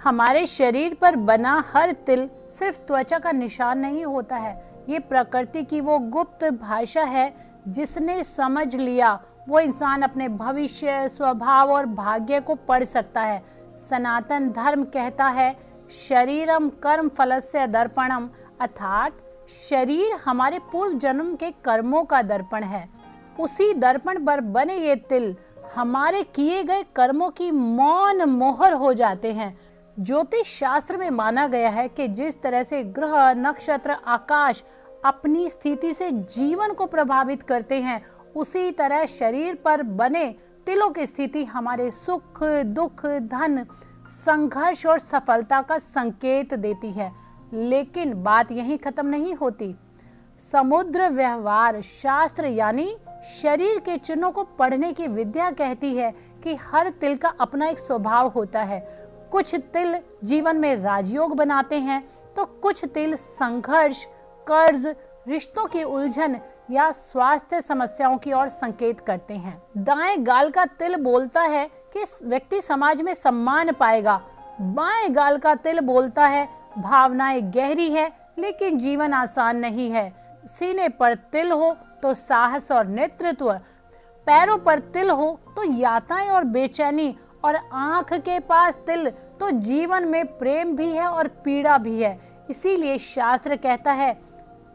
हमारे शरीर पर बना हर तिल सिर्फ त्वचा का निशान नहीं होता है, ये प्रकृति की वो गुप्त भाषा है जिसने समझ लिया वो इंसान अपने भविष्य, स्वभाव और भाग्य को पढ़ सकता है। सनातन धर्म कहता है शरीरम कर्म फलस्य दर्पणम, अर्थात शरीर हमारे पूर्व जन्म के कर्मों का दर्पण है। उसी दर्पण पर बने ये तिल हमारे किए गए कर्मों की मौन मोहर हो जाते हैं। ज्योतिष शास्त्र में माना गया है कि जिस तरह से ग्रह, नक्षत्र, आकाश अपनी स्थिति से जीवन को प्रभावित करते हैं, उसी तरह शरीर पर बने तिलों की स्थिति हमारे सुख, दुख, धन, संघर्ष और सफलता का संकेत देती है। लेकिन बात यहीं खत्म नहीं होती। समुद्र व्यवहार शास्त्र यानी शरीर के चिन्हों को पढ़ने की विद्या कहती है कि हर तिल का अपना एक स्वभाव होता है। कुछ तिल जीवन में राजयोग बनाते हैं तो कुछ तिल संघर्ष, कर्ज, रिश्तों की उलझन या स्वास्थ्य समस्याओं की ओर संकेत करते हैं। दाएं गाल का तिल बोलता है कि व्यक्ति समाज में सम्मान पाएगा। बाएं गाल का तिल बोलता है भावनाएं गहरी है लेकिन जीवन आसान नहीं है। सीने पर तिल हो तो साहस और नेतृत्व, पैरों पर तिल हो तो यात्राएं और बेचैनी, और आंख के पास तिल तो जीवन में प्रेम भी है और पीड़ा भी है। इसीलिए शास्त्र कहता है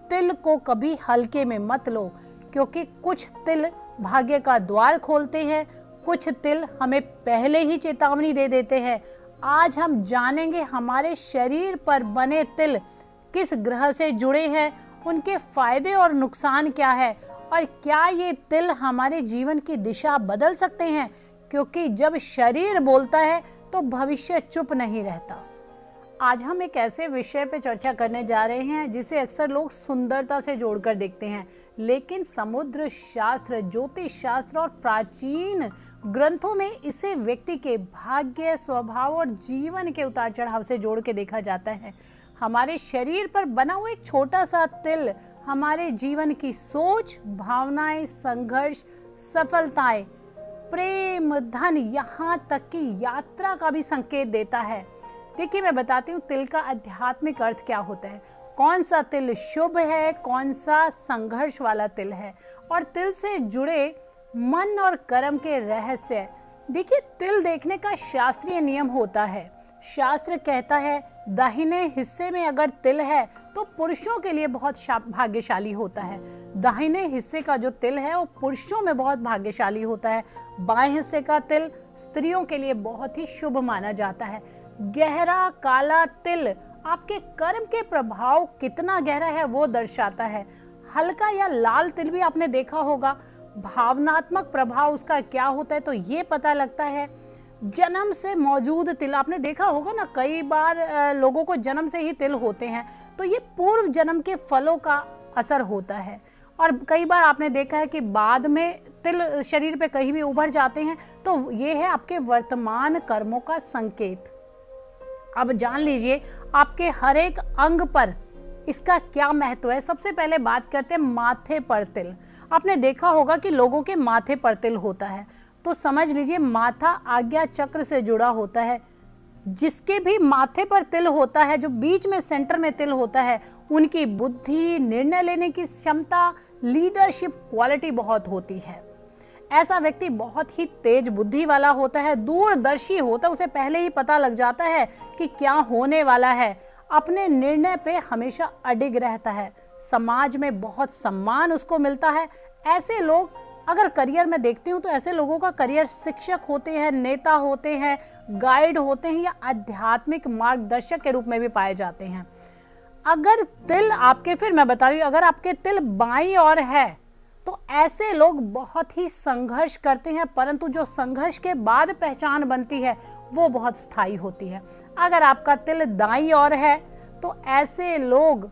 तिल को कभी हल्के में मत लो, क्योंकि कुछ तिल भाग्य का द्वार खोलते हैं, कुछ तिल हमें पहले ही चेतावनी दे देते हैं। आज हम जानेंगे हमारे शरीर पर बने तिल किस ग्रह से जुड़े हैं, उनके फायदे और नुकसान क्या है, और क्या ये तिल हमारे जीवन की दिशा बदल सकते हैं, क्योंकि जब शरीर बोलता है तो भविष्य चुप नहीं रहता। आज हम एक ऐसे विषय पे चर्चा करने जा रहे हैं जिसे अक्सर लोग सुंदरता से जोड़कर देखते हैं, लेकिन समुद्र शास्त्र, ज्योतिष शास्त्र और प्राचीन ग्रंथों में इसे व्यक्ति के भाग्य, स्वभाव और जीवन के उतार चढ़ाव से जोड़ के देखा जाता है। हमारे शरीर पर बना हुआ एक छोटा सा तिल हमारे जीवन की सोच, भावनाएं, संघर्ष, सफलताएं, प्रेम, धन, यहाँ तक कि यात्रा का भी संकेत देता है। देखिए मैं बताती हूँ तिल का आध्यात्मिक अर्थ क्या होता है, कौन सा तिल शुभ है, कौन सा संघर्ष वाला तिल है, और तिल से जुड़े मन और कर्म के रहस्य। देखिए तिल देखने का शास्त्रीय नियम होता है। शास्त्र कहता है दाहिने हिस्से में अगर तिल है तो पुरुषों के लिए बहुत भाग्यशाली होता है। दाहिने हिस्से का जो तिल है वो पुरुषों में बहुत भाग्यशाली होता है। बाएं हिस्से का तिल स्त्रियों के लिए बहुत ही शुभ माना जाता है। गहरा काला तिल आपके कर्म के प्रभाव कितना गहरा है वो दर्शाता है। हल्का या लाल तिल भी आपने देखा होगा, भावनात्मक प्रभाव उसका क्या होता है तो ये पता लगता है। जन्म से मौजूद तिल आपने देखा होगा ना, कई बार लोगों को जन्म से ही तिल होते हैं, तो ये पूर्व जन्म के फलों का असर होता है। और कई बार आपने देखा है कि बाद में तिल शरीर पे कहीं भी उभर जाते हैं, तो ये है आपके वर्तमान कर्मों का संकेत। अब जान लीजिए आपके हर एक अंग पर इसका क्या महत्व है। सबसे पहले बात करते हैं माथे पर तिल। आपने देखा होगा कि लोगों के माथे पर तिल होता है, तो समझ लीजिए माथा आज्ञा चक्र से जुड़ा होता है। जिसके भी माथे पर तिल होता है, जो बीच में सेंटर में तिल होता है, उनकी बुद्धि, निर्णय लेने की क्षमता, लीडरशिप क्वालिटी बहुत होती है। ऐसा व्यक्ति बहुत ही तेज बुद्धि वाला होता है, दूरदर्शी होता है, उसे पहले ही पता लग जाता है कि क्या होने वाला है। अपने निर्णय पे हमेशा अडिग रहता है, समाज में बहुत सम्मान उसको मिलता है। ऐसे लोग अगर करियर में देखती हूँ तो ऐसे लोगों का करियर शिक्षक होते हैं, नेता होते हैं, गाइड होते हैं या आध्यात्मिक मार्गदर्शक के रूप में भी पाए जाते हैं। अगर तिल आपके, फिर मैं बता रही हूँ, अगर आपके तिल बाईं ओर है तो ऐसे लोग बहुत ही संघर्ष करते हैं, परंतु जो संघर्ष के बाद पहचान बनती है वो बहुत स्थायी होती है। अगर आपका तिल दाईं ओर है तो ऐसे लोग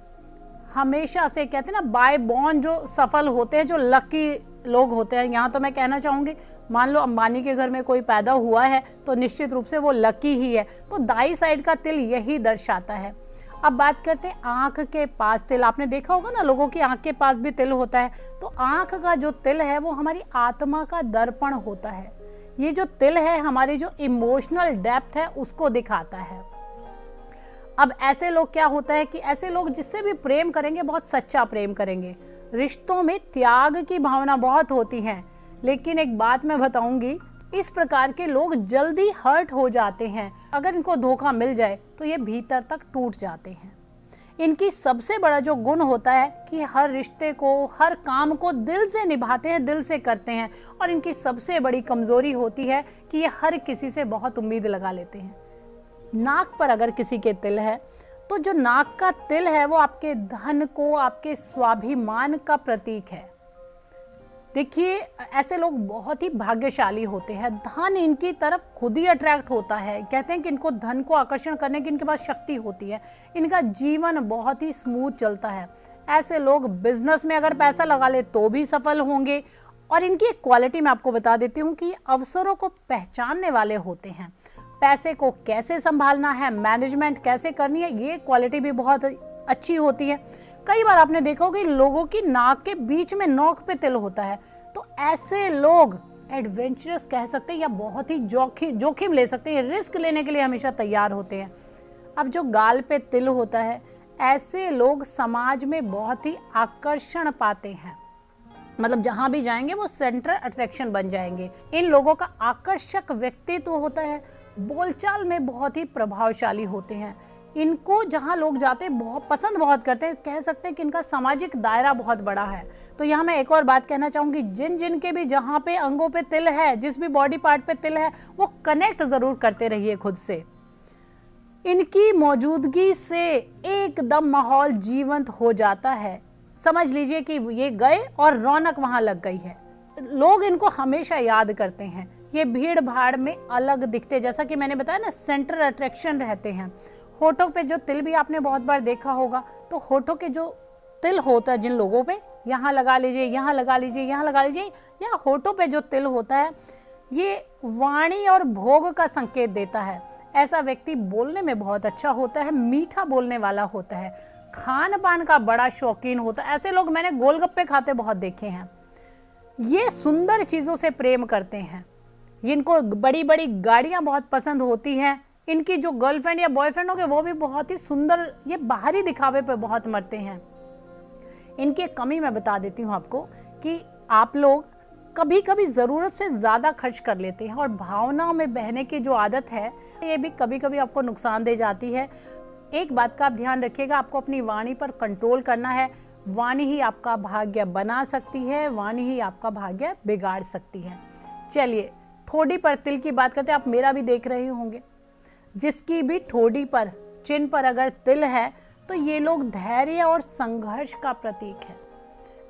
हमेशा से, कहते हैं ना, बाय बॉर्न जो सफल होते हैं, जो लकी लोग होते हैं। यहाँ तो मैं कहना चाहूंगी, मान लो अंबानी के घर में कोई पैदा हुआ है तो निश्चित रूप से वो लकी ही है। तो दाई साइड का तिल यही दर्शाता है। अब बात करते हैं आंख के पास तिल। आपने देखा होगा ना, लोगों की आंख के पास भी तिल होता है। तो आंख का जो तिल है वो हमारी आत्मा का दर्पण होता है। ये जो तिल है हमारी जो इमोशनल डेप्थ है उसको दिखाता है। अब ऐसे लोग क्या होता है कि ऐसे लोग जिससे भी प्रेम करेंगे बहुत सच्चा प्रेम करेंगे, रिश्तों में त्याग की भावना बहुत होती है। लेकिन एक बात मैं बताऊंगी, इस प्रकार के लोग जल्दी हर्ट हो जाते हैं। अगर इनको धोखा मिल जाए तो ये भीतर तक टूट जाते हैं। इनकी सबसे बड़ा जो गुण होता है कि हर रिश्ते को, हर काम को दिल से निभाते हैं, दिल से करते हैं। और इनकी सबसे बड़ी कमजोरी होती है कि ये हर किसी से बहुत उम्मीद लगा लेते हैं। नाक पर अगर किसी के तिल है तो जो नाक का तिल है वो आपके धन को, आपके स्वाभिमान का प्रतीक है। देखिए, ऐसे लोग बहुत ही भाग्यशाली होते हैं। धन इनकी तरफ खुद ही अट्रैक्ट होता है। कहते हैं कि इनको धन को आकर्षण करने की इनके पास शक्ति होती है। इनका जीवन बहुत ही स्मूथ चलता है। ऐसे लोग बिजनेस में अगर पैसा लगा ले तो भी सफल होंगे। और इनकी एक क्वालिटी मैं आपको बता देती हूँ कि अवसरों को पहचानने वाले होते हैं। पैसे को कैसे संभालना है, मैनेजमेंट कैसे करनी है, ये क्वालिटी भी बहुत अच्छी होती है। कई बार आपने देखा होगा कि लोगों की नाक के बीच में नोक पे तिल होता है, तो ऐसे लोग एडवेंचरस कह सकते हैं या बहुत ही जोखिम ले सकते हैं, रिस्क लेने के लिए हमेशा तैयार होते हैं। अब जो गाल पे तिल होता है, ऐसे लोग समाज में बहुत ही आकर्षण पाते हैं। मतलब जहां भी जाएंगे वो सेंटर अट्रैक्शन बन जाएंगे। इन लोगों का आकर्षक व्यक्तित्व होता है, बोलचाल में बहुत ही प्रभावशाली होते हैं। इनको जहां लोग जाते हैं बहुत पसंद बहुत करते हैं। कह सकते हैं कि इनका सामाजिक दायरा बहुत बड़ा है। तो यहाँ मैं एक और बात कहना चाहूंगी, जिन जिन के भी जहां पे अंगों पे तिल है, जिस भी बॉडी पार्ट पे तिल है, वो कनेक्ट जरूर करते रहिए खुद से। इनकी मौजूदगी से एकदम माहौल जीवंत हो जाता है। समझ लीजिए कि ये गए और रौनक वहां लग गई है। लोग इनको हमेशा याद करते हैं। ये भीड़ भाड़ में अलग दिखते, जैसा कि मैंने बताया ना, सेंटर अट्रैक्शन रहते हैं। होठों पे जो तिल भी आपने बहुत बार देखा होगा, तो होठों के जो तिल होता है जिन लोगों पे, यहाँ लगा लीजिए, यहाँ लगा लीजिए, यहाँ लगा लीजिए, या होठों पे जो तिल होता है, ये वाणी और भोग का संकेत देता है। ऐसा व्यक्ति बोलने में बहुत अच्छा होता है, मीठा बोलने वाला होता है, खान पान का बड़ा शौकीन होता है। ऐसे लोग मैंने गोलगप्पे खाते बहुत देखे हैं। ये सुंदर चीजों से प्रेम करते हैं। इनको बड़ी बड़ी गाड़ियां बहुत पसंद होती हैं। इनकी जो गर्लफ्रेंड या बॉयफ्रेंड होंगे वो भी बहुत ही सुंदर, ये बाहरी दिखावे पे बहुत मरते हैं। इनकी एक कमी मैं बता देती हूँ आपको कि आप लोग कभी कभी जरूरत से ज्यादा खर्च कर लेते हैं और भावनाओं में बहने की जो आदत है ये भी कभी कभी आपको नुकसान दे जाती है। एक बात का आप ध्यान रखिएगा, आपको अपनी वाणी पर कंट्रोल करना है। वाणी ही आपका भाग्य बना सकती है, वाणी ही आपका भाग्य बिगाड़ सकती है। चलिए, ठोड़ी पर तिल की बात करते हैं। आप मेरा भी देख रहे होंगे, जिसकी भी ठोड़ी पर, चिन्ह पर अगर तिल है तो ये लोग धैर्य और संघर्ष का प्रतीक है।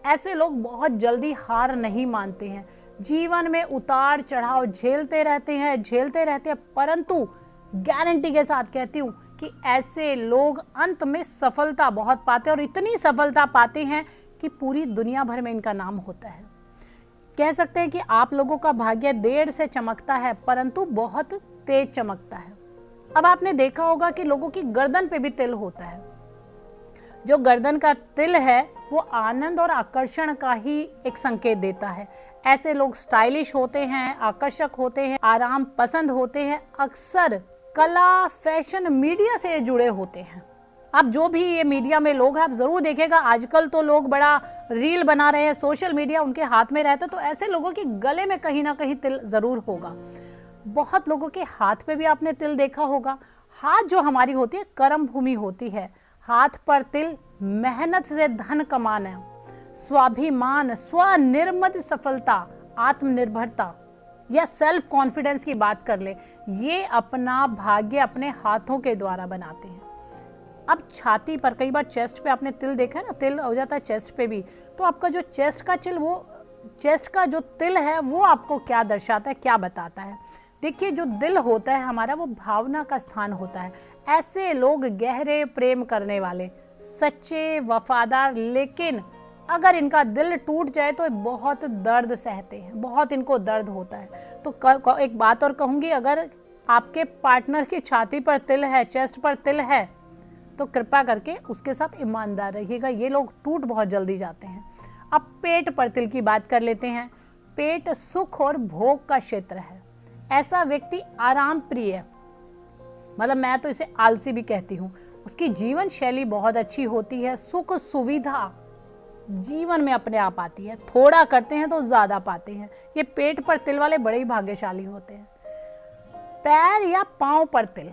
ऐसे लोग बहुत जल्दी हार नहीं मानते हैं। जीवन में उतार चढ़ाव झेलते रहते हैं, परंतु गारंटी के साथ कहती हूँ कि ऐसे लोग अंत में सफलता बहुत पाते हैं, और इतनी सफलता पाते हैं कि पूरी दुनिया भर में इनका नाम होता है। कह सकते हैं कि आप लोगों का भाग्य देर से चमकता है, परंतु बहुत तेज चमकता है। अब आपने देखा होगा कि लोगों की गर्दन पे भी तिल होता है। जो गर्दन का तिल है वो आनंद और आकर्षण का ही एक संकेत देता है। ऐसे लोग स्टाइलिश होते हैं, आकर्षक होते हैं, आराम पसंद होते हैं, अक्सर कला, फैशन, मीडिया से जुड़े होते हैं। अब जो भी ये मीडिया में लोग हैं, आप जरूर देखेगा, आजकल तो लोग बड़ा रील बना रहे हैं, सोशल मीडिया उनके हाथ में रहता है, तो ऐसे लोगों के गले में कहीं ना कहीं तिल जरूर होगा। बहुत लोगों के हाथ पे भी आपने तिल देखा होगा। हाथ जो हमारी होती है कर्म भूमि होती है। हाथ पर तिल मेहनत से धन कमाना, स्वाभिमान, स्वनिर्मित सफलता, आत्मनिर्भरता या सेल्फ कॉन्फिडेंस की बात कर ले, ये अपना भाग्य अपने हाथों के द्वारा बनाते हैं। अब छाती पर, कई बार चेस्ट पे आपने तिल देखा है ना, तिल हो जाता है चेस्ट पे भी, तो आपका जो चेस्ट का जो तिल है वो आपको क्या दर्शाता है, क्या बताता है? देखिए, जो दिल होता है हमारा वो भावना का स्थान होता है। ऐसे लोग गहरे प्रेम करने वाले, सच्चे, वफादार, लेकिन अगर इनका दिल टूट जाए तो बहुत दर्द सहते हैं, बहुत इनको दर्द होता है। तो एक बात और कहूंगी, अगर आपके पार्टनर की छाती पर तिल है, चेस्ट पर तिल है, तो कृपा करके उसके साथ ईमानदार रहिएगा। ये लोग टूट बहुत जल्दी जाते हैं। अब पेट पर तिल की बात कर लेते हैं। पेट सुख और भोग का क्षेत्र है। ऐसा व्यक्ति आराम प्रिय, मतलब मैं तो इसे आलसी भी कहती हूँ, उसकी जीवन शैली बहुत अच्छी होती है, सुख सुविधा जीवन में अपने आप आती है, थोड़ा करते हैं तो ज्यादा पाते हैं। ये पेट पर तिल वाले बड़े ही भाग्यशाली होते हैं। पैर या पांव पर तिल,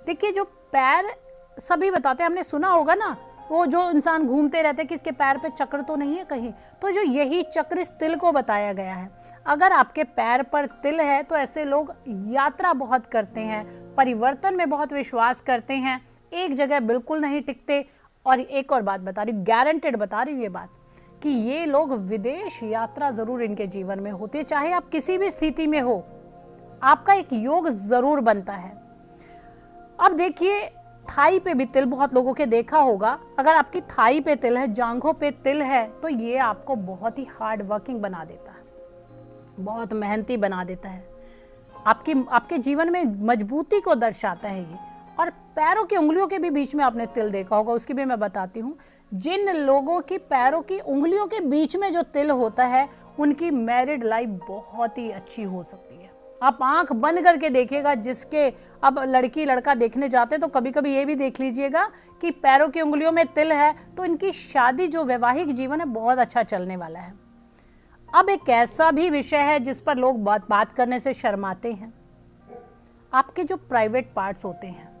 देखिए जो पैर सभी बताते हैं, हमने सुना होगा ना, वो जो इंसान घूमते रहते हैं कि इसके पैर पे चक्र तो नहीं है कहीं, तो जो यही चक्र इस तिल को बताया गया है। अगर आपके पैर पर तिल है तो ऐसे लोग यात्रा बहुत करते हैं, परिवर्तन में बहुत विश्वास करते हैं, एक जगह बिल्कुल नहीं टिकते। और एक और बात बता रही हूँ, गारंटेड बता रही हूँ ये बात, कि ये लोग विदेश यात्रा जरूर इनके जीवन में होती है। चाहे आप किसी भी स्थिति में हो, आपका एक योग जरूर बनता है। अब देखिए थाई पे भी तिल बहुत लोगों के देखा होगा। अगर आपकी थाई पे तिल है, जांघों पे तिल है, तो ये आपको बहुत ही हार्ड वर्किंग बना देता है, बहुत मेहनती बना देता है, आपके जीवन में मजबूती को दर्शाता है ये। और पैरों की उंगलियों के भी बीच में आपने तिल देखा होगा, उसकी भी मैं बताती हूँ। जिन लोगों की पैरों की उंगलियों के बीच में जो तिल होता है, उनकी मैरिड लाइफ बहुत ही अच्छी हो सकती है। आप आंख बंद करके देखिएगा, जिसके अब लड़की लड़का देखने जाते हैं तो कभी कभी ये भी देख लीजिएगा कि पैरों की उंगलियों में तिल है, तो इनकी शादी जो वैवाहिक जीवन है बहुत अच्छा चलने वाला है। अब एक ऐसा भी विषय है जिस पर लोग बात करने से शर्माते हैं, आपके जो प्राइवेट पार्ट्स होते हैं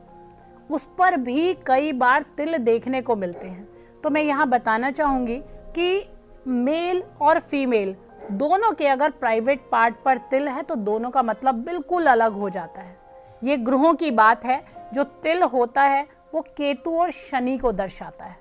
उस पर भी कई बार तिल देखने को मिलते हैं। तो मैं यहाँ बताना चाहूंगी कि मेल और फीमेल दोनों के अगर प्राइवेट पार्ट पर तिल है तो दोनों का मतलब बिल्कुल अलग हो जाता है। ये ग्रहों की बात है, जो तिल होता है वो केतु और शनि को दर्शाता है।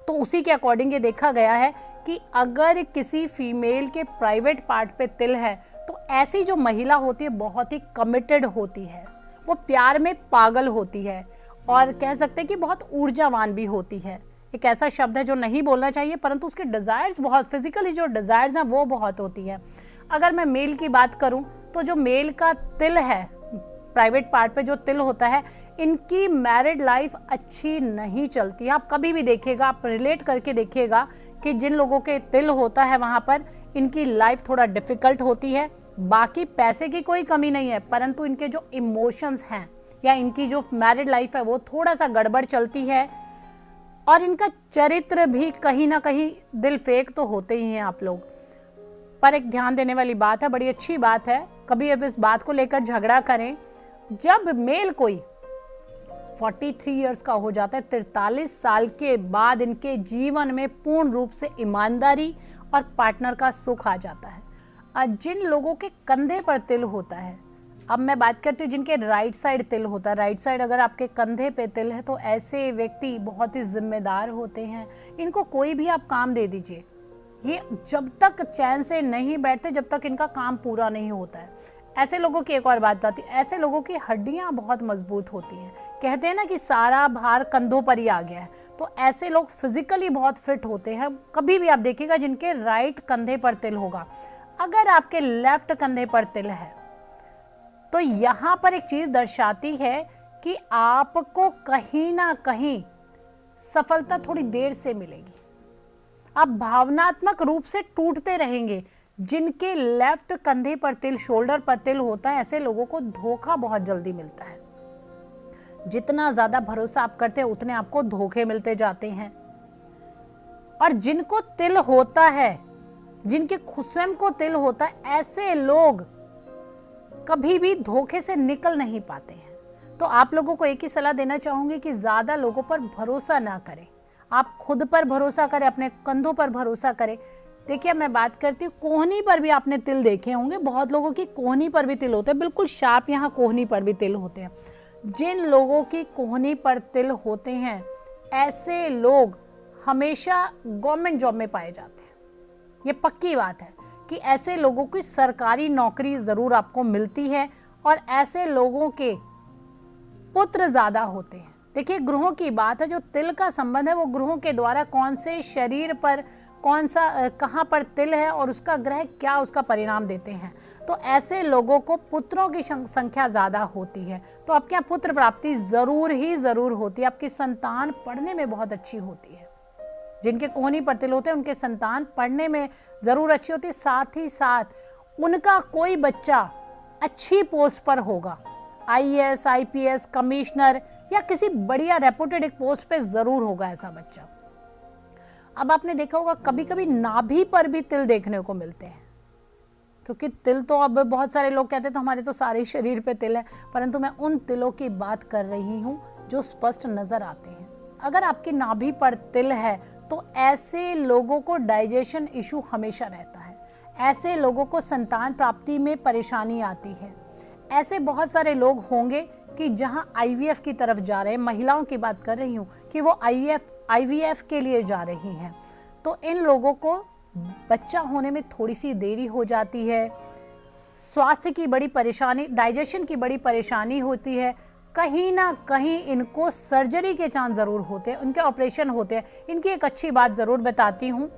तो उसी के अकॉर्डिंग ये देखा गया है कि अगर किसी फीमेल के प्राइवेट पार्ट पे तिल है तो ऐसी जो महिला होती है बहुत ही कमिटेड होती है, वो प्यार में पागल होती है, और कह सकते हैं कि बहुत ऊर्जावान भी होती है। एक ऐसा शब्द है जो नहीं बोलना चाहिए, परंतु उसके डिजायर्स बहुत, फिजिकली जो डिजायर्स हैं वो बहुत होती है। अगर मैं मेल की बात करूं तो जो मेल का तिल है, प्राइवेट पार्ट पे जो तिल होता है, इनकी मैरिड लाइफ अच्छी नहीं चलती है। आप कभी भी देखिएगा, आप रिलेट करके देखिएगा कि जिन लोगों के तिल होता है वहां पर इनकी लाइफ थोड़ा डिफिकल्ट होती है। बाकी पैसे की कोई कमी नहीं है, परंतु इनके जो इमोशंस हैं या इनकी जो मैरिड लाइफ है वो थोड़ा सा गड़बड़ चलती है, और इनका चरित्र भी कहीं ना कहीं दिल फेक तो होते ही हैं आप लोग। पर एक ध्यान देने वाली बात है, बड़ी अच्छी बात है, कभी अब इस बात को लेकर झगड़ा करें। जब मेल कोई 43 इयर्स का हो जाता है, 43 साल के बाद इनके जीवन में पूर्ण रूप से ईमानदारी और पार्टनर का सुख आ जाता है। जिन लोगों के कंधे पर तिल होता है, अब मैं बात करती हूँ जिनके राइट साइड तिल होता है, राइट साइड अगर आपके कंधे पे तिल है तो ऐसे व्यक्ति बहुत ही जिम्मेदार होते हैं। इनको कोई भी आप काम दे दीजिए, ये जब तक चैन से नहीं बैठते जब तक इनका काम पूरा नहीं होता है। ऐसे लोगों की एक और बात आती है, ऐसे लोगों की हड्डियां बहुत मजबूत होती हैं। कहते हैं ना कि सारा भार कंधों पर ही आ गया है, तो ऐसे लोग फिजिकली बहुत फिट होते हैं। कभी भी आप देखिएगा जिनके राइट कंधे पर तिल होगा, अगर आपके लेफ्ट कंधे पर तिल है तो यहाँ पर एक चीज दर्शाती है कि आपको कहीं ना कहीं सफलता थोड़ी देर से मिलेगी, आप भावनात्मक रूप से टूटते रहेंगे। जिनके लेफ्ट कंधे पर तिल, शोल्डर पर तिल होता है, ऐसे लोगों को धोखा बहुत जल्दी मिलता है। जितना ज्यादा भरोसा आप करते हैं उतने आपको धोखे मिलते जाते हैं। और जिनको तिल होता है, जिनके स्वयं को तिल होता है, ऐसे लोग कभी भी धोखे से निकल नहीं पाते हैं। तो आप लोगों को एक ही सलाह देना चाहूंगी कि ज्यादा लोगों पर भरोसा ना करें, आप खुद पर भरोसा करें, अपने कंधों पर भरोसा करें। देखिए मैं बात करती हूँ, कोहनी पर भी आपने तिल देखे होंगे, बहुत लोगों की कोहनी पर भी तिल होते हैं, बिल्कुल शार्प यहाँ कोहनी पर भी तिल होते हैं। जिन लोगों की कोहनी पर तिल होते हैं, ऐसे लोग हमेशा गवर्नमेंट जॉब में पाए जाते हैं। ये पक्की बात है कि ऐसे लोगों की सरकारी नौकरी जरूर आपको मिलती है, और ऐसे लोगों के पुत्र ज्यादा होते हैं। देखिए ग्रहों की बात है, जो तिल का संबंध है वो ग्रहों के द्वारा कौन से शरीर पर कौन सा कहाँ पर तिल है और उसका ग्रह क्या उसका परिणाम देते हैं। तो ऐसे लोगों को पुत्रों की संख्या ज्यादा होती है, तो आपके यहाँ पुत्र प्राप्ति जरूर ही जरूर होती है। आपकी संतान पढ़ने में बहुत अच्छी होती है। जिनके कोहनी पर तिल होते हैं उनके संतान पढ़ने में जरूर अच्छी होती है, साथ ही साथ उनका कोई बच्चा अच्छी पोस्ट पर होगा, IAS, IPS, कमिश्नर, या किसी बढ़िया रेपुटेड एक पोस्ट पे जरूर होगा ऐसा बच्चा। अब आपने देखा होगा कभी कभी नाभि पर भी तिल देखने को मिलते हैं, क्योंकि तिल तो अब बहुत सारे लोग कहते हैं तो हमारे तो सारे शरीर पे तिल है, परंतु मैं उन तिलों की बात कर रही हूँ जो स्पष्ट नजर आते हैं। अगर आपकी नाभि पर तिल है तो ऐसे लोगों को डाइजेशन इशू हमेशा रहता है, ऐसे लोगों को संतान प्राप्ति में परेशानी आती है। ऐसे बहुत सारे लोग होंगे कि जहां आईवीएफ की तरफ जा रहे हैं, महिलाओं की बात कर रही हूँ कि वो आईवीएफ के लिए जा रही हैं, तो इन लोगों को बच्चा होने में थोड़ी सी देरी हो जाती है, स्वास्थ्य की बड़ी परेशानी, डाइजेशन की बड़ी परेशानी होती है, कहीं ना कहीं इनको सर्जरी के चांस जरूर होते हैं, उनके ऑपरेशन होते हैं। इनकी एक अच्छी बात जरूर बताती हूँ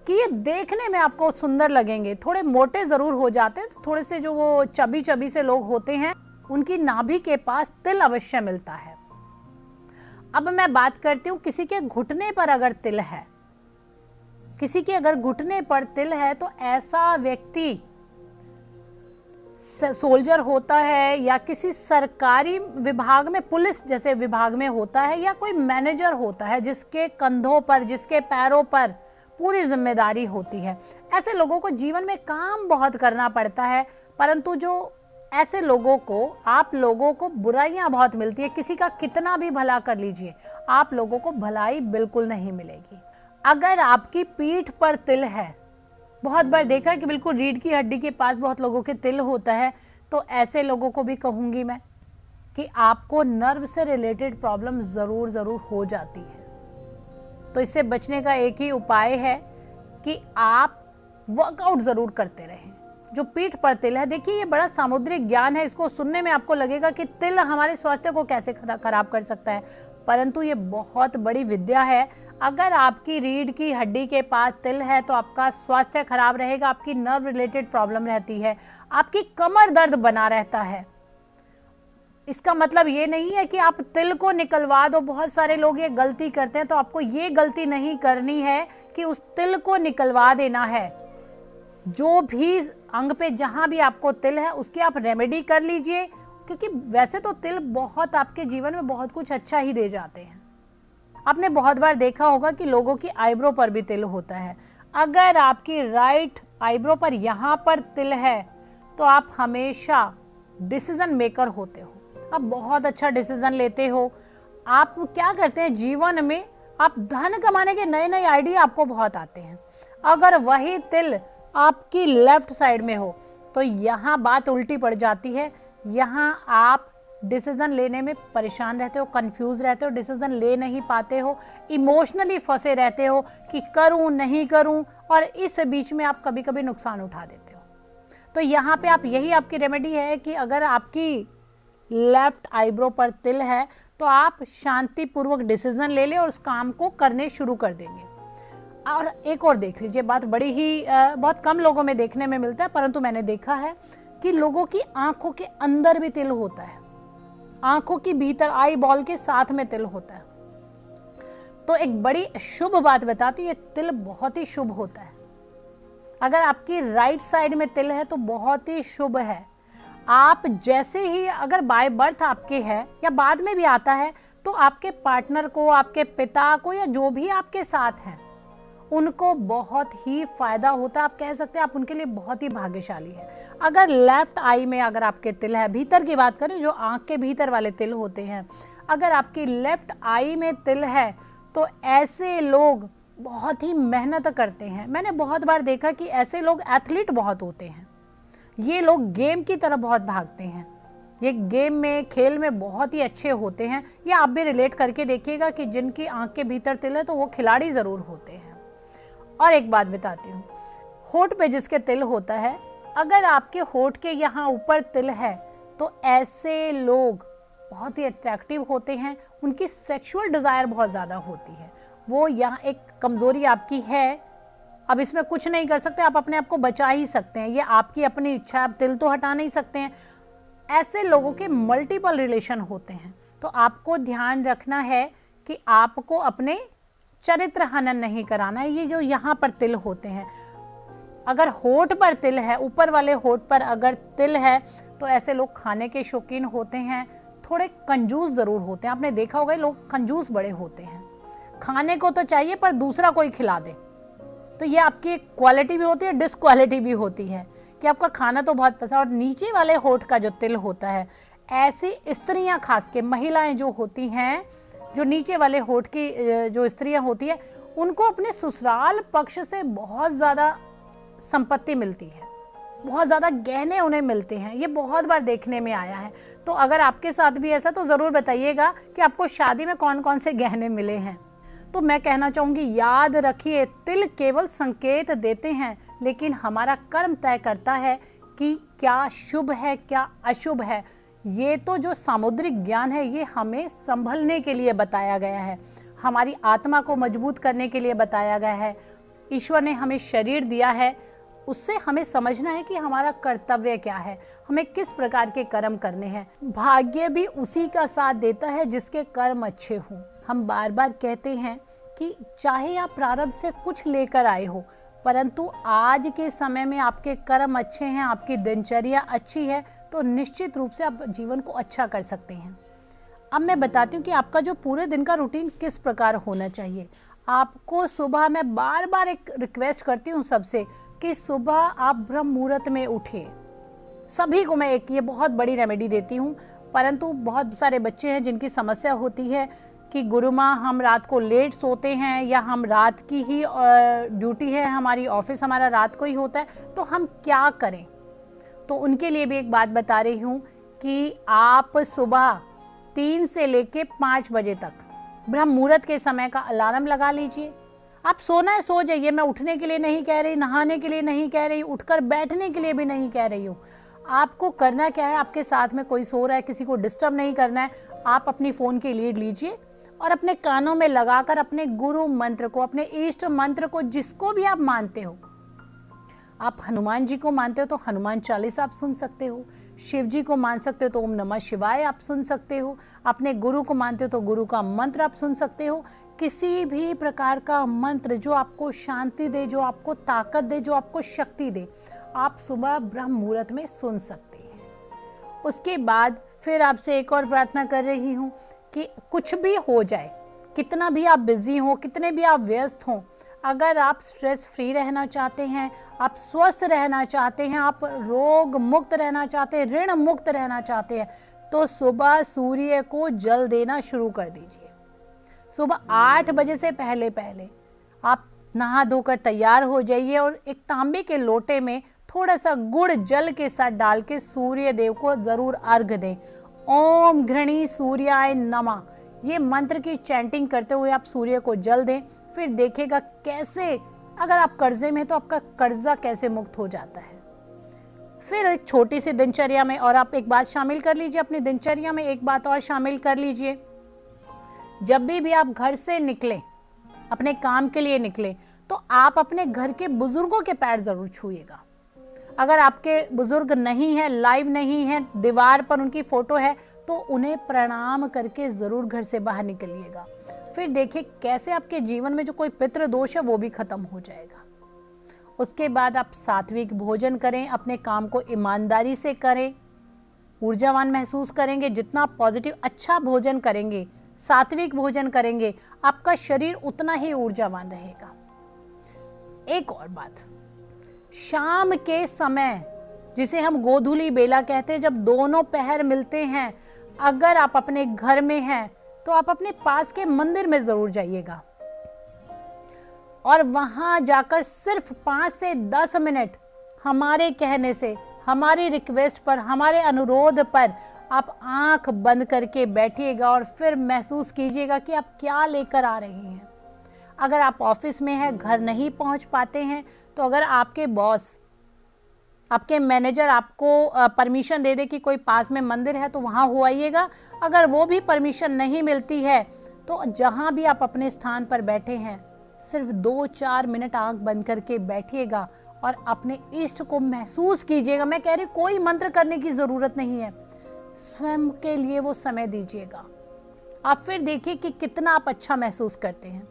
कि ये देखने में आपको सुंदर लगेंगे, थोड़े मोटे जरूर हो जाते हैं, तो थोड़े से जो वो चबी चबी से लोग होते हैं उनकी नाभि के पास तिल अवश्य मिलता है। अब मैं बात करती हूँ किसी के घुटने पर अगर तिल है, किसी के अगर घुटने पर तिल है तो ऐसा व्यक्ति सोल्जर होता है या किसी सरकारी विभाग में, पुलिस जैसे विभाग में होता है, या कोई मैनेजर होता है जिसके कंधों पर, जिसके पैरों पर पूरी जिम्मेदारी होती है। ऐसे लोगों को जीवन में काम बहुत करना पड़ता है, परंतु जो ऐसे लोगों को, आप लोगों को बुराइयां बहुत मिलती है। किसी का कितना भी भला कर लीजिए, आप लोगों को भलाई बिल्कुल नहीं मिलेगी। अगर आपकी पीठ पर तिल है, बहुत बार देखा है कि बिल्कुल रीढ़ की हड्डी के पास बहुत लोगों के तिल होता है, तो ऐसे लोगों को भी कहूंगी मैं कि आपको नर्व से रिलेटेड प्रॉब्लम जरूर हो जाती है। तो इससे बचने का एक ही उपाय है कि आप वर्कआउट जरूर करते रहें। जो पीठ पर तिल है, देखिए ये बड़ा सामुद्रिक ज्ञान है, इसको सुनने में आपको लगेगा कि तिल हमारे स्वास्थ्य को कैसे खराब कर सकता है, परंतु ये बहुत बड़ी विद्या है। अगर आपकी रीढ़ की हड्डी के पास तिल है तो आपका स्वास्थ्य खराब रहेगा, आपकी नर्व रिलेटेड प्रॉब्लम रहती है, आपकी कमर दर्द बना रहता है। इसका मतलब ये नहीं है कि आप तिल को निकलवा दो, बहुत सारे लोग ये गलती करते हैं, तो आपको ये गलती नहीं करनी है कि उस तिल को निकलवा देना है। जो भी अंग पे जहां भी आपको तिल है उसकी आप रेमेडी कर लीजिए, क्योंकि वैसे तो तिल बहुत आपके जीवन में बहुत कुछ अच्छा ही दे जाते हैं। आपने बहुत बार देखा होगा कि लोगों की आईब्रो पर भी तिल होता है। अगर आपकी राइट आईब्रो पर यहाँ पर तिल है तो आप हमेशा डिसीजन मेकर होते हो, आप बहुत अच्छा डिसीजन लेते हो। आप क्या करते हैं जीवन में, आप धन कमाने के नए नए आइडिया आपको बहुत आते हैं। अगर वही तिल आपकी लेफ्ट साइड में हो तो यहाँ बात उल्टी पड़ जाती है, यहाँ आप डिसीजन लेने में परेशान रहते हो, कंफ्यूज रहते हो, डिसीजन ले नहीं पाते हो, इमोशनली फंसे रहते हो कि करूं नहीं करूं, और इस बीच में आप कभी कभी नुकसान उठा देते हो। तो यहाँ पे आप, यही आपकी रेमेडी है कि अगर आपकी लेफ्ट आईब्रो पर तिल है तो आप शांतिपूर्वक डिसीजन ले ले और उस काम को करने शुरू कर देंगे। और एक और देख लीजिए, बात बड़ी ही बहुत कम लोगों में देखने में मिलता है, परंतु मैंने देखा है कि लोगों की आंखों के अंदर भी तिल होता है, आंखों की भीतर आई बॉल के साथ में तिल होता है। तो एक बड़ी शुभ बात बताती है, तिल बहुत ही शुभ होता है। अगर आपकी राइट साइड में तिल है तो बहुत ही शुभ है। आप जैसे ही, अगर बाय बर्थ आपके है या बाद में भी आता है, तो आपके पार्टनर को, आपके पिता को, या जो भी आपके साथ हैं, उनको बहुत ही फायदा होता है। आप कह सकते हैं आप उनके लिए बहुत ही भाग्यशाली है। अगर लेफ्ट आई में अगर आपके तिल है, भीतर की बात करें, जो आंख के भीतर वाले तिल होते हैं, अगर आपकी लेफ्ट आई में तिल है तो ऐसे लोग बहुत ही मेहनत करते हैं। मैंने बहुत बार देखा कि ऐसे लोग एथलीट बहुत होते हैं, ये लोग गेम की तरफ बहुत भागते हैं, ये गेम में, खेल में बहुत ही अच्छे होते हैं। ये आप भी रिलेट करके देखिएगा कि जिनकी आंख के भीतर तिल है तो वो खिलाड़ी जरूर होते हैं। और एक बात बताती हूँ, होठ पे जिसके तिल होता है, अगर आपके होठ के यहाँ ऊपर तिल है तो ऐसे लोग बहुत ही अट्रैक्टिव होते हैं, उनकी सेक्सुअल डिजायर बहुत ज्यादा होती है। वो यहाँ एक कमजोरी आपकी है, अब इसमें कुछ नहीं कर सकते, आप अपने आप को बचा ही सकते हैं, ये आपकी अपनी इच्छा, आप तिल तो हटा नहीं सकते हैं। ऐसे लोगों के मल्टीपल रिलेशन होते हैं, तो आपको ध्यान रखना है कि आपको अपने चरित्र हनन नहीं कराना है। ये जो यहाँ पर तिल होते हैं, अगर होठ पर तिल है, ऊपर वाले होठ पर अगर तिल है, तो ऐसे लोग खाने के शौकीन होते हैं, थोड़े कंजूस ज़रूर होते हैं। आपने देखा होगा लोग कंजूस बड़े होते हैं, खाने को तो चाहिए पर दूसरा कोई खिला दे। तो ये आपकी एक क्वालिटी भी होती है, डिसक्वालिटी भी होती है कि आपका खाना तो बहुत पसंद, और नीचे वाले होठ का जो तिल होता है, ऐसी स्त्रियां, खास के महिलाएं जो होती हैं, जो नीचे वाले होठ की जो स्त्रियां होती है, उनको अपने ससुराल पक्ष से बहुत ज़्यादा संपत्ति मिलती है, बहुत ज़्यादा गहने उन्हें मिलते हैं। ये बहुत बार देखने में आया है। तो अगर आपके साथ भी ऐसा, तो ज़रूर बताइएगा कि आपको शादी में कौन कौन से गहने मिले हैं। तो मैं कहना चाहूँगी, याद रखिए, तिल केवल संकेत देते हैं, लेकिन हमारा कर्म तय करता है कि क्या शुभ है क्या अशुभ है। ये तो जो सामुद्रिक ज्ञान है, ये हमें संभलने के लिए बताया गया है, हमारी आत्मा को मजबूत करने के लिए बताया गया है। ईश्वर ने हमें शरीर दिया है, उससे हमें समझना है कि हमारा कर्तव्य क्या है, हमें किस प्रकार के कर्म करने हैं। भाग्य भी उसी का साथ देता है जिसके कर्म अच्छे हों। हम बार बार कहते हैं कि चाहे आप प्रारब्ध से कुछ लेकर आए हो, परंतु आज के समय में आपके कर्म अच्छे हैं, आपकी दिनचर्या अच्छी है, तो निश्चित रूप से आप जीवन को अच्छा कर सकते हैं। अब मैं बताती हूँ कि आपका जो पूरे दिन का रूटीन किस प्रकार होना चाहिए। आपको सुबह, मैं बार बार एक रिक्वेस्ट करती हूँ सबसे कि सुबह आप ब्रह्म मुहूर्त में उठिए। सभी को मैं एक ये बहुत बड़ी रेमेडी देती हूँ, परंतु बहुत सारे बच्चे हैं जिनकी समस्या होती है कि गुरु माँ हम रात को लेट सोते हैं, या हम रात की ही ड्यूटी है हमारी, ऑफिस हमारा रात को ही होता है, तो हम क्या करें। तो उनके लिए भी एक बात बता रही हूँ कि आप सुबह 3 से लेके 5 बजे तक ब्रह्म मुहूर्त के समय का अलार्म लगा लीजिए। आप सोना है सो जाइए, मैं उठने के लिए नहीं कह रही, नहाने के लिए नहीं कह रही, उठकर बैठने के लिए भी नहीं कह रही हूँ। आपको करना क्या है, आपके साथ में कोई सो रहा है, किसी को डिस्टर्ब नहीं करना है। आप अपनी फ़ोन की लीड लीजिए और अपने कानों में लगाकर अपने गुरु मंत्र को, अपने इष्ट मंत्र को, जिसको भी आप मानते हो, आप हनुमान जी को मानते हो तो हनुमान चालीसा आप सुन सकते हो, शिव जी को मान सकते हो तो ओम नमः शिवाय आप सुन सकते हो, अपने गुरु को मानते हो तो गुरु का मंत्र आप सुन सकते हो। किसी भी प्रकार का मंत्र जो आपको शांति दे, जो आपको ताकत दे, जो आपको शक्ति दे, आप सुबह ब्रह्म मुहूर्त में सुन सकते हैं। उसके बाद फिर आपसे एक और प्रार्थना कर रही हूँ कि कुछ भी हो जाए, कितना भी आप बिजी हो, कितने भी आप व्यस्त हो, अगर आप स्ट्रेस फ्री रहना चाहते हैं, आप स्वस्थ रहना चाहते हैं, आप रोग मुक्त रहना चाहते हैं, ऋण मुक्त रहना चाहते हैं, तो सुबह सूर्य को जल देना शुरू कर दीजिए। सुबह 8 बजे से पहले पहले आप नहा धोकर तैयार हो जाइए और एक तांबे के लोटे में थोड़ा सा गुड़ जल के साथ डाल के सूर्य देव को जरूर अर्घ दें। ओम घृणी सूर्याय नमः, ये मंत्र की चैंटिंग करते हुए आप सूर्य को जल दें। फिर देखेगा कैसे, अगर आप कर्जे में तो आपका कर्जा कैसे मुक्त हो जाता है। फिर एक छोटी सी दिनचर्या में और आप एक बात शामिल कर लीजिए, अपनी दिनचर्या में एक बात और शामिल कर लीजिए। जब भी आप घर से निकले, अपने काम के लिए निकले, तो आप अपने घर के बुजुर्गों के पैर जरूर छूइएगा। अगर आपके बुजुर्ग नहीं है, लाइव नहीं है, दीवार पर उनकी फोटो है, तो उन्हें प्रणाम करके जरूर घर से बाहर निकलिएगा। फिर देखिए कैसे आपके जीवन में जो कोई पितृ दोष है वो भी खत्म हो जाएगा। उसके बाद आप सात्विक भोजन करें, अपने काम को ईमानदारी से करें, ऊर्जावान महसूस करेंगे। जितना पॉजिटिव अच्छा भोजन करेंगे, सात्विक भोजन करेंगे, आपका शरीर उतना ही ऊर्जावान रहेगा। एक और बात, शाम के समय, जिसे हम गोधूली बेला कहते हैं, जब दोनों पहर मिलते हैं, अगर आप अपने घर में हैं तो आप अपने पास के मंदिर में जरूर जाइएगा और वहां जाकर सिर्फ 5 से 10 मिनट हमारे कहने से, हमारी रिक्वेस्ट पर, हमारे अनुरोध पर आप आंख बंद करके बैठिएगा और फिर महसूस कीजिएगा कि आप क्या लेकर आ रहे हैं। अगर आप ऑफिस में हैं, घर नहीं पहुंच पाते हैं, तो अगर आपके बॉस, आपके मैनेजर आपको परमिशन दे दे कि कोई पास में मंदिर है तो वहाँ हो आइएगा। अगर वो भी परमिशन नहीं मिलती है तो जहाँ भी आप अपने स्थान पर बैठे हैं, सिर्फ 2-4 मिनट आंख बंद करके बैठिएगा और अपने इष्ट को महसूस कीजिएगा। मैं कह रही कोई मंत्र करने की ज़रूरत नहीं है, स्वयं के लिए वो समय दीजिएगा। आप फिर देखिए कि कितना आप अच्छा महसूस करते हैं।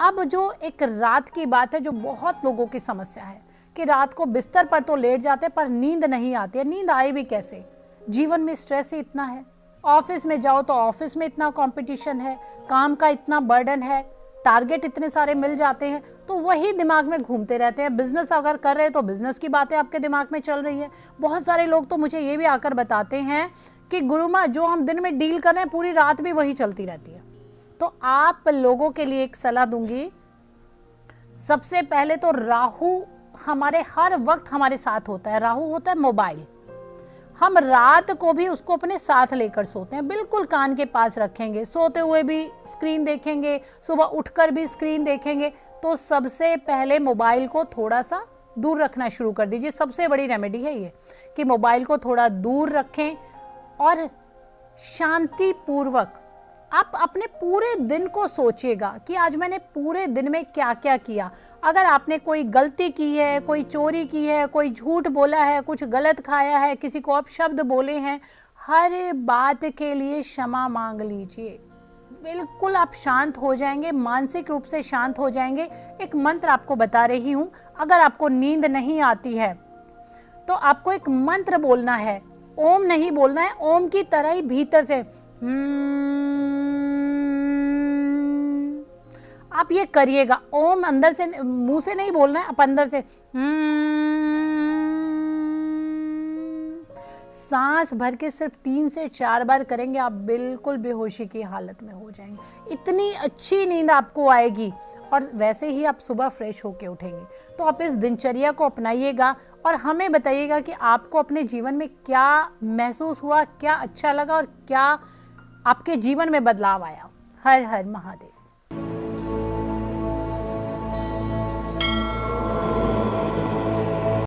अब जो एक रात की बात है, जो बहुत लोगों की समस्या है कि रात को बिस्तर पर तो लेट जाते पर नींद नहीं आती है। नींद आए भी कैसे, जीवन में स्ट्रेस ही इतना है, ऑफिस में जाओ तो ऑफिस में इतना कंपटीशन है, काम का इतना बर्डन है, टारगेट इतने सारे मिल जाते हैं, तो वही दिमाग में घूमते रहते हैं। बिजनेस अगर कर रहे हैं तो बिजनेस की बातें आपके दिमाग में चल रही है। बहुत सारे लोग तो मुझे ये भी आकर बताते हैं कि गुरुमा जो हम दिन में डील कर रहे हैं पूरी रात भी वही चलती रहती है। तो आप लोगों के लिए एक सलाह दूंगी, सबसे पहले तो राहु हमारे हर वक्त हमारे साथ होता है। राहु होता है मोबाइल, हम रात को भी उसको अपने साथ लेकर सोते हैं, बिल्कुल कान के पास रखेंगे, सोते हुए भी स्क्रीन देखेंगे, सुबह उठकर भी स्क्रीन देखेंगे। तो सबसे पहले मोबाइल को थोड़ा सा दूर रखना शुरू कर दीजिए। सबसे बड़ी रेमेडी है ये कि मोबाइल को थोड़ा दूर रखें और शांति पूर्वक आप अपने पूरे दिन को सोचिएगा कि आज मैंने पूरे दिन में क्या क्या किया। अगर आपने कोई गलती की है, कोई चोरी की है, कोई झूठ बोला है, कुछ गलत खाया है, किसी को अपशब्द बोले हैं, हर बात के लिए क्षमा मांग लीजिए। बिल्कुल आप शांत हो जाएंगे, मानसिक रूप से शांत हो जाएंगे। एक मंत्र आपको बता रही हूं, अगर आपको नींद नहीं आती है तो आपको एक मंत्र बोलना है। ओम नहीं बोलना है, ओम की तरह ही भीतर से आप ये करिएगा। ओम अंदर से, मुंह से नहीं बोलना है, आप अंदर से सांस भर के सिर्फ 3 से 4 बार करेंगे, आप बिल्कुल बेहोशी की हालत में हो जाएंगे। इतनी अच्छी नींद आपको आएगी और वैसे ही आप सुबह फ्रेश होके उठेंगे। तो आप इस दिनचर्या को अपनाइएगा और हमें बताइएगा कि आपको अपने जीवन में क्या महसूस हुआ, क्या अच्छा लगा और क्या आपके जीवन में बदलाव आया। हर हर महादेव।